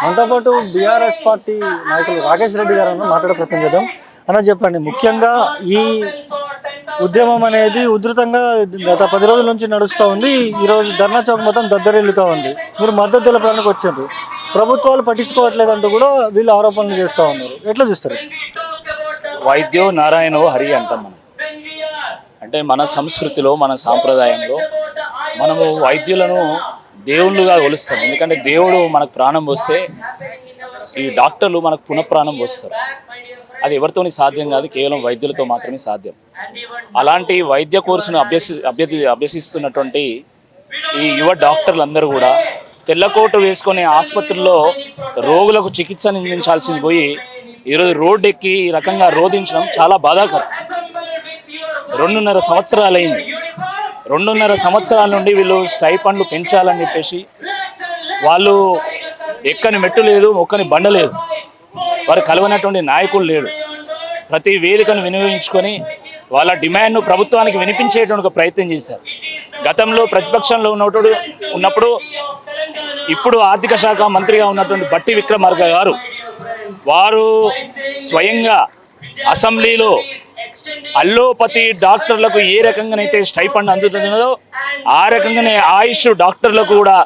మనతో పాటు BRS party నాయకులు రాకేష్ రెడ్డి గారు మాట్లాడే ప్రయత్నం చేద్దాం. అన్న చెప్పండి, ముఖ్యంగా ఈ ఉద్యమం అనేది ఉధృతంగా గత 10 రోజుల నుంచి నడుస్తూ ఉంది. ఈరోజు ధర్నా చౌక్ మొత్తం దద్దరిల్లుతూ ఉంది. మీరు మద్దతు తెలపడానికి వచ్చారు, ప్రభుత్వాలు పట్టించుకోవట్లేదంటూ కూడా వీళ్ళు ఆరోపణలు చేస్తూ ఉన్నారు. ఎట్లా చూస్తారు? వైద్యో నారాయణో హరి అంటాం మనం. అంటే మన సంస్కృతిలో, మన సాంప్రదాయంలో మనము వైద్యులను దేవుళ్ళుగా కొలుస్తాం. ఎందుకంటే దేవుడు మనకు ప్రాణం పోస్తే ఈ డాక్టర్లు మనకు పునఃప్రాణం పోస్తారు. అది ఎవరితోని సాధ్యం కాదు, కేవలం వైద్యులతో మాత్రమే సాధ్యం. అలాంటి వైద్య కోర్సును అభ్యసిస్తున్నటువంటి ఈ యువ డాక్టర్లందరూ కూడా తెల్లకోటు వేసుకునే ఆసుపత్రుల్లో రోగులకు చికిత్స అందించాల్సింది పోయి ఈరోజు రోడ్డు ఎక్కి ఈ రకంగా రోధించడం చాలా బాధాకరం. 2.5 సంవత్సరాలు అయింది. 2.5 సంవత్సరాల నుండి వీళ్ళు స్టైఫండ్లు పెంచాలని చెప్పేసి వాళ్ళు ఎక్కని మెట్టు లేదు, మొక్కని బండ లేదు, వారు కలవనటువంటి నాయకులు లేడు. ప్రతి వేదికను వినియోగించుకొని వాళ్ళ డిమాండ్ను ప్రభుత్వానికి వినిపించేటువంటి ఒక ప్రయత్నం చేశారు. గతంలో ప్రతిపక్షంలో ఉన్నప్పుడు ఇప్పుడు ఆర్థిక శాఖ మంత్రిగా ఉన్నటువంటి బట్టి విక్రమార్క గారు వారు స్వయంగా అసెంబ్లీలో అల్లోపతి డాక్టర్లకు ఏ రకంగానైతే స్టైఫండ్ అందుతుందో ఆ రకంగానే ఆయుష్ డాక్టర్లకు కూడా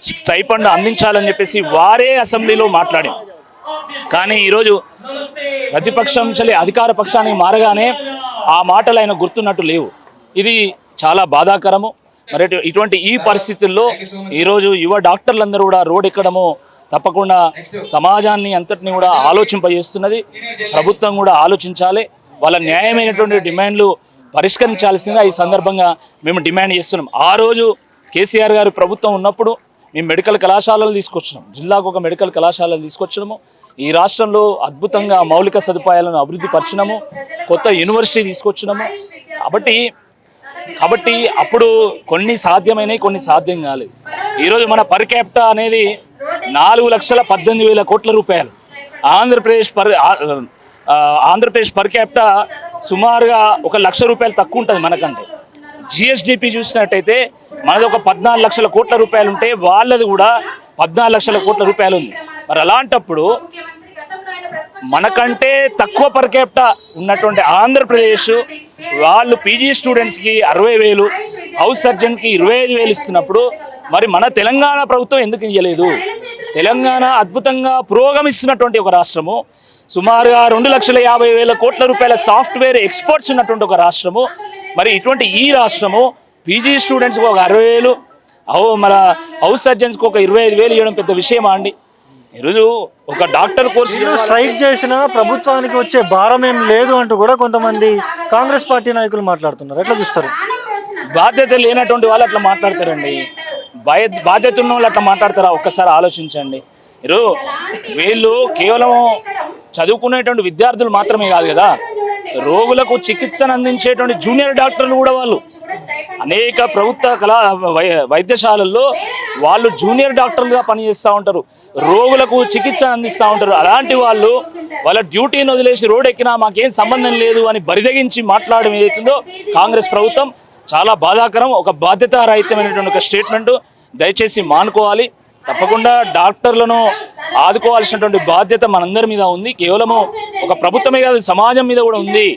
స్టైఫండ్ అందించాలని చెప్పేసి వారే అసెంబ్లీలో మాట్లాడారు. కానీ ఈరోజు ప్రతిపక్షం చలి అధికార పక్షానికి మారగానే ఆ మాటలు ఆయన గుర్తున్నట్టు లేవు. ఇది చాలా బాధాకరము. మరి ఇటువంటి ఈ పరిస్థితుల్లో ఈరోజు యువ డాక్టర్లందరూ కూడా రోడ్ ఎక్కడము తప్పకుండా సమాజాన్ని అంతటిని కూడా ఆలోచింపజేస్తున్నది. ప్రభుత్వం కూడా ఆలోచించాలి, వాళ్ళ న్యాయమైనటువంటి డిమాండ్లు పరిష్కరించాల్సిందిగా ఈ సందర్భంగా మేము డిమాండ్ చేస్తున్నాం. ఆ రోజు కేసీఆర్ గారు ప్రభుత్వం ఉన్నప్పుడు మేము మెడికల్ కళాశాలలు తీసుకొచ్చినాం, జిల్లాకు ఒక మెడికల్ కళాశాలలు తీసుకొచ్చినాము. ఈ రాష్ట్రంలో అద్భుతంగా మౌలిక సదుపాయాలను అభివృద్ధి పరిచినాము, కొత్త యూనివర్సిటీ తీసుకొచ్చినాము. కాబట్టి అప్పుడు కొన్ని సాధ్యమైనవి, కొన్ని సాధ్యం కాలేదు. ఈరోజు మన పర్ క్యాపిటా అనేది 4,18,000 కోట్ల రూపాయలు. ఆంధ్రప్రదేశ్ పర్ క్యాపిటా సుమారుగా 1,00,000 రూపాయలు తక్కువ ఉంటుంది మనకంటే. జిఎస్డిపి చూసినట్టయితే మనది ఒక 14 లక్షల కోట్ల రూపాయలు ఉంటే వాళ్ళది కూడా 14 లక్షల కోట్ల రూపాయలు ఉంది. మరి అలాంటప్పుడు మనకంటే తక్కువ పర్ క్యాపిటా ఉన్నటువంటి ఆంధ్రప్రదేశ్ వాళ్ళు పీజీ స్టూడెంట్స్కి 60,000, హౌస్ సర్జన్కి 25,000 ఇస్తున్నప్పుడు మరి మన తెలంగాణ ప్రభుత్వం ఎందుకు ఇవ్వలేదు? తెలంగాణ అద్భుతంగా పురోగమిస్తున్నటువంటి ఒక రాష్ట్రము, సుమారుగా 2,50,000 కోట్ల రూపాయల సాఫ్ట్వేర్ ఎక్స్పోర్ట్స్ ఉన్నటువంటి ఒక రాష్ట్రము. మరి ఇటువంటి ఈ రాష్ట్రము పీజీ స్టూడెంట్స్కి ఒక 60,000, మన హౌస్ సర్జన్స్కి ఒక 25,000 ఇవ్వడం పెద్ద విషయమా అండి? ఈరోజు ఒక డాక్టర్ కోర్సు స్ట్రైక్ చేసిన ప్రభుత్వానికి వచ్చే భారం ఏం లేదు అంటూ కూడా కొంతమంది కాంగ్రెస్ పార్టీ నాయకులు మాట్లాడుతున్నారు. ఎట్లా చూస్తారు? బాధ్యత లేనటువంటి వాళ్ళు అట్లా మాట్లాడతారండి. బాధ్యత ఉన్న వాళ్ళు అట్లా మాట్లాడతారా? ఒక్కసారి ఆలోచించండి. వీళ్ళు కేవలం చదువుకునేటువంటి విద్యార్థులు మాత్రమే కాదు కదా, రోగులకు చికిత్సను అందించేటువంటి జూనియర్ డాక్టర్లు కూడా వాళ్ళు అనేక ప్రభుత్వ వైద్యశాలల్లో వాళ్ళు జూనియర్ డాక్టర్లుగా పనిచేస్తూ ఉంటారు, రోగులకు చికిత్స అందిస్తూ ఉంటారు. అలాంటి వాళ్ళ డ్యూటీని వదిలేసి రోడ్ ఎక్కినా మాకేం సంబంధం లేదు అని బరిదగించి మాట్లాడడం ఏదైతుందో కాంగ్రెస్ ప్రభుత్వం చాలా బాధాకరం. ఒక బాధ్యతారహితమైనటువంటి ఒక స్టేట్మెంటు దయచేసి మానుకోవాలి. తప్పకుండా డాక్టర్లను ఆదుకోవాల్సినటువంటి బాధ్యత మనందరి మీద ఉంది. కేవలము ఒక ప్రభుత్వమే కాదు, సమాజం మీద కూడా ఉంది.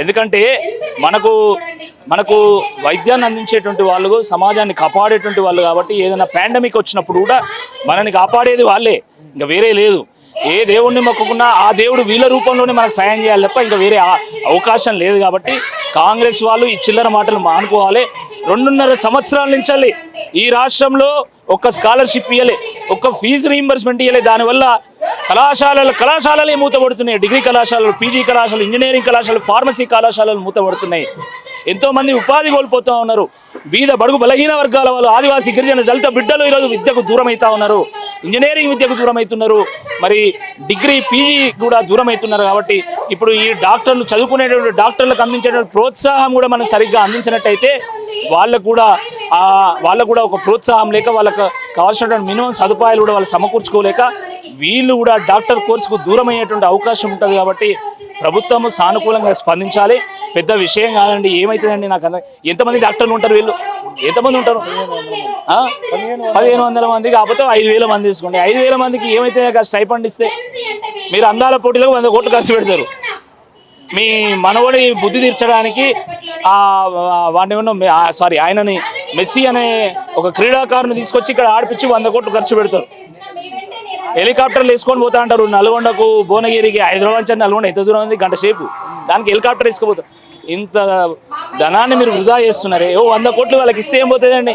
ఎందుకంటే మనకు వైద్యాన్ని అందించేటువంటి వాళ్ళు సమాజాన్ని కాపాడేటువంటి వాళ్ళు కాబట్టి ఏదైనా పాండమిక్ వచ్చినప్పుడు కూడా మనల్ని కాపాడేది వాళ్ళే, ఇంకా వేరే లేదు. ఏ దేవుణ్ణి మొక్కుకున్నా ఆ దేవుడు వీళ్ళ రూపంలోనే మనకు సాయం చేయాలి తప్ప ఇంకా వేరే అవకాశం లేదు. కాబట్టి కాంగ్రెస్ వాళ్ళు ఈ చిల్లర మాటలు మానుకోవాలి. 2.5 సంవత్సరాల నుంచి ఈ రాష్ట్రంలో ఒక్క స్కాలర్షిప్ ఇవ్వలే, ఒక్క ఫీజు రీయింబర్స్మెంట్ ఇవ్వలే. దానివల్ల కళాశాలలే మూతపడుతున్నాయి. డిగ్రీ కళాశాలలు, పీజీ కళాశాలలు, ఇంజనీరింగ్ కళాశాలలు, ఫార్మసీ కళాశాలలు మూతపడుతున్నాయి. ఎంతోమంది ఉపాధి కోల్పోతూ ఉన్నారు. బీద బడుగు బలహీన వర్గాల వాళ్ళు, ఆదివాసీ గిరిజన దళిత బిడ్డలు ఈరోజు విద్యకు దూరం అవుతా ఉన్నారు, ఇంజనీరింగ్ విద్యకు దూరం అవుతున్నారు, మరి డిగ్రీ పీజీ కూడా దూరం అవుతున్నారు. కాబట్టి ఇప్పుడు ఈ డాక్టర్లు చదువుకునేటువంటి డాక్టర్లకు అందించేటువంటి ప్రోత్సాహం కూడా మనం సరిగ్గా అందించినట్టయితే వాళ్ళకు కూడా ఒక ప్రోత్సాహం లేక వాళ్ళకు కావాల్సినటువంటి మినిమం సదుపాయాలు కూడా వాళ్ళు సమకూర్చుకోలేక వీళ్ళు కూడా డాక్టర్ కోర్సుకు దూరం అయ్యేటువంటి అవకాశం ఉంటుంది. కాబట్టి ప్రభుత్వం సానుకూలంగా స్పందించాలి. పెద్ద విషయం కాదండి, ఏమవుతుందండి? నాకు ఎంతమంది డాక్టర్లు ఉంటారు? వీళ్ళు ఎంతమంది ఉంటారు? 1500 మంది కాకపోతే 5000 మంది తీసుకోండి. 5000 మందికి ఏమైతే స్టైఫండ్ ఇస్తే మీరు అందాల పోటీలకు 100 కోట్లు ఖర్చు పెడతారు. మీ మనవడి బుద్ధి తీర్చడానికి ఆయనని మెస్సీ అనే ఒక క్రీడాకారుని తీసుకొచ్చి ఇక్కడ ఆడిపించి 100 కోట్లు ఖర్చు పెడతారు. హెలికాప్టర్లు వేసుకొని పోతా అంటారు నల్గొండకు, భువనగిరికి. హైదరాబాద్ నుంచి నల్గొండ ఎంత దూరం ఉంది? గంట సేపు. దానికి హెలికాప్టర్ వేసుకుపోతారు. ఇంత ధనాన్ని మీరు వృధా చేస్తున్నారే. 100 కోట్లు వాళ్ళకి ఇస్తే ఏం పోతుందండి?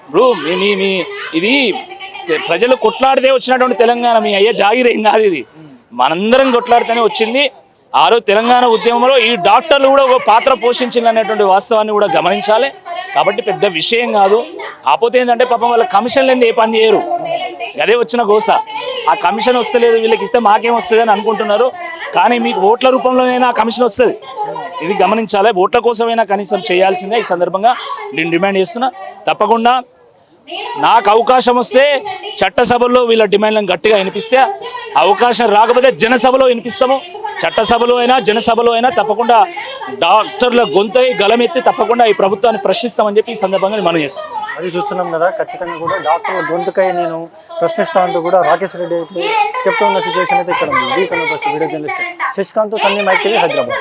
ఇప్పుడు మీ ఇది ప్రజలు కొట్లాడితే వచ్చినటువంటి తెలంగాణ. మీ అయ్యే జాగిరేం కాదు ఇది. మనందరం కొట్లాడితేనే వచ్చింది. ఆ రోజు తెలంగాణ ఉద్యమంలో ఈ డాక్టర్లు కూడా ఒక పాత్ర పోషించింది అనేటువంటి వాస్తవాన్ని కూడా గమనించాలి. కాబట్టి పెద్ద విషయం కాదు. కాకపోతే ఏంటంటే పాపం వాళ్ళ కమిషన్ లేని ఏ పని చేయరు. అదే వచ్చిన గోస. ఆ కమిషన్ వస్తలేదు, వీళ్ళకి ఇస్తే మాకేం వస్తుంది అని అనుకుంటున్నారు. కానీ మీకు ఓట్ల రూపంలోనైనా ఆ కమిషన్ వస్తుంది. ఇది గమనించాలి. ఓట్ల కోసమైనా కనీసం చేయాల్సిందే. ఈ సందర్భంగా నేను డిమాండ్ చేస్తున్నా. తప్పకుండా నాకు అవకాశం వస్తే చట్టసభలో వీళ్ళ డిమాండ్లను గట్టిగా వినిపిస్తే, అవకాశం రాకపోతే జనసభలో వినిపిస్తాము. చట్టసభలో అయినా జనసభలో అయినా తప్పకుండా డాక్టర్ల గొంతై గలమెత్తి తప్పకుండా ఈ ప్రభుత్వాన్ని ప్రశ్నిస్తామని చెప్పి ఈ సందర్భంగా మనం చేస్తాం. అది చూస్తున్నాం కదా, ఖచ్చితంగా కూడా డాక్టర్ల గొంతుకై నేను ప్రశ్నిస్తా అంటూ కూడా రాకేష్ రెడ్డి అయితే చెప్తున్న సిచ్యువేషన్ అయితే ఇక్కడ ఉంది. Video journalist Shashikanth, Sunny mike, Hyderabad.